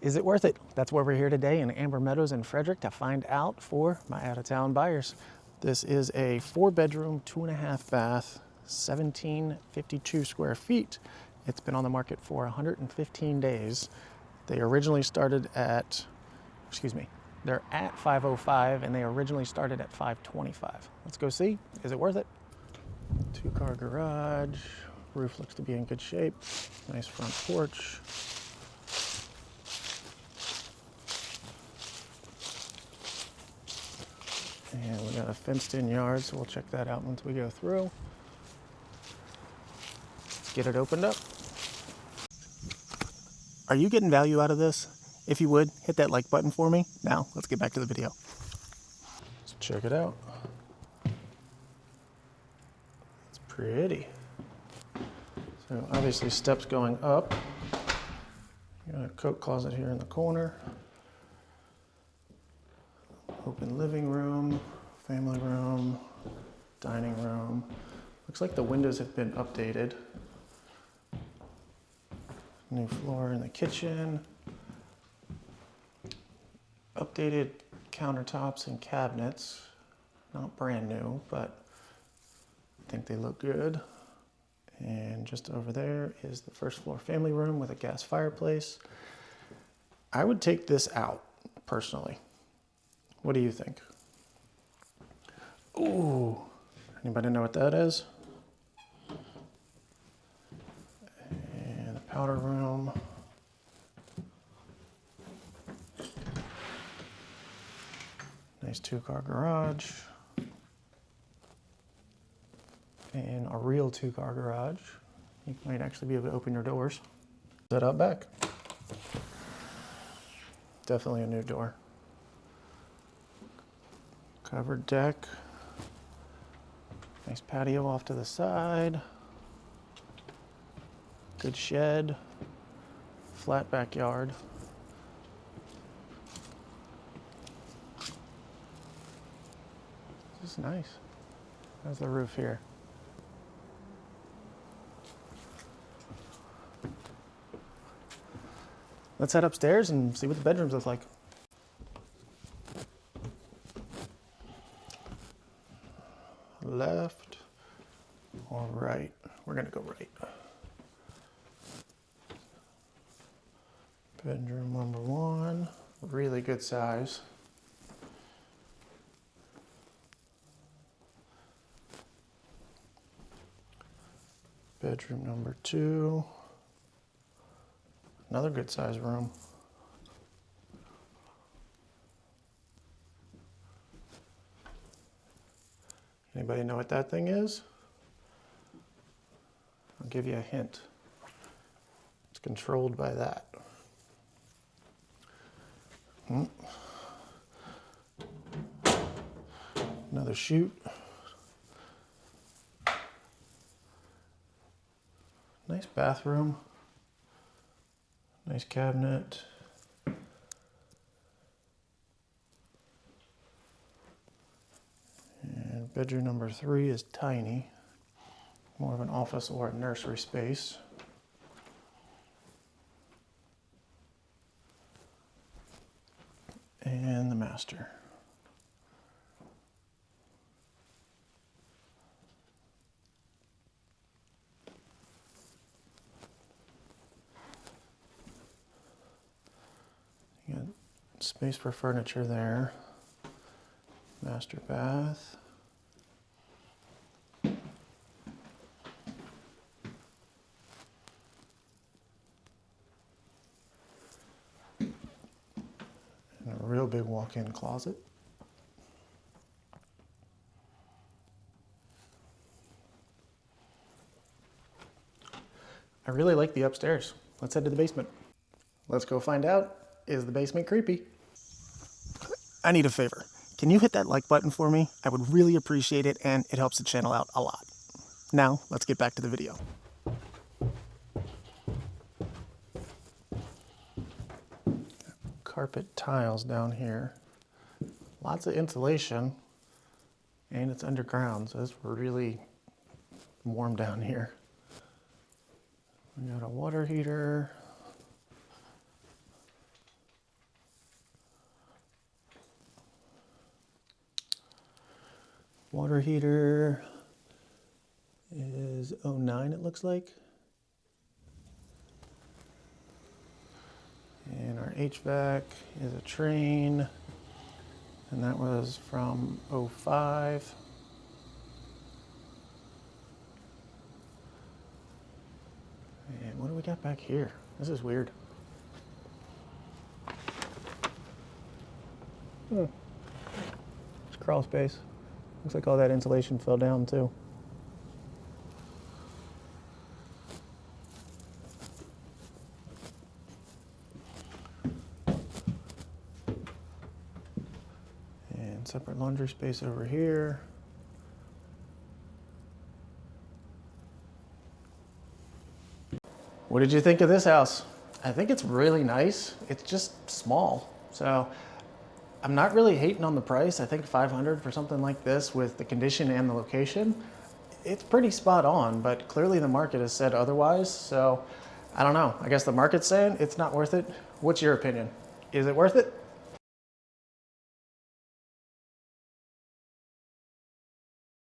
Is it worth it? That's why we're here today in Amber Meadows in Frederick to find out for my out-of-town buyers. This is a 4-bedroom, 2.5 bath, 1752 square feet. It's been on the market for 115 days. They originally started at, they're at 505 and they originally started at 525. Let's go see. Is it worth it? 2-car garage. Roof looks to be in good shape. Nice front porch. And we got a fenced in yard, so we'll check that out once we go through. Let's get it opened up. Are you getting value out of this? If you would, hit that like button for me. Now, let's get back to the video. Let's check it out. It's pretty. So obviously steps going up. You got a coat closet here in the corner. Open living room, family room, dining room. Looks like the windows have been updated. New floor in the kitchen. Updated countertops and cabinets. Not brand new, but I think they look good. And just over there is the first floor family room with a gas fireplace. I would take this out, personally. What do you think? Ooh, anybody know what that is? And the powder room. Nice 2-car garage. And a real 2-car garage. You might actually be able to open your doors. Set up back. Definitely a new door. Covered deck. Nice patio off to the side. Good shed. Flat backyard. This is nice. How's the roof here? Let's head upstairs and see what the bedrooms look like. Left or right? We're gonna go right. Bedroom number 1, really good size. Bedroom number 2, another good size room. Anybody know what that thing is? I'll give you a hint. It's controlled by that. Another chute. Nice bathroom. Nice cabinet. And bedroom number 3 is tiny. More of an office or a nursery space. And the master. You got space for furniture there. Master bath. And a real big walk-in closet. I really like the upstairs. Let's head to the basement. Let's go find out, is the basement creepy? I need a favor. Can you hit that like button for me? I would really appreciate it, and it helps the channel out a lot. Now, let's get back to the video. Carpet tiles down here. Lots of insulation, and it's underground, so it's really warm down here. We got a water heater. Water heater is 09, it looks like. And our HVAC is a Trane, and that was from 05. And what do we got back here? This is weird. It's crawl space. Looks like all that insulation fell down too. And separate laundry space over here. What did you think of this house? I think it's really nice. It's just small. So I'm not really hating on the price. I think $500 for something like this with the condition and the location, it's pretty spot on, but clearly the market has said otherwise. So I don't know. I guess the market's saying it's not worth it. What's your opinion? Is it worth it?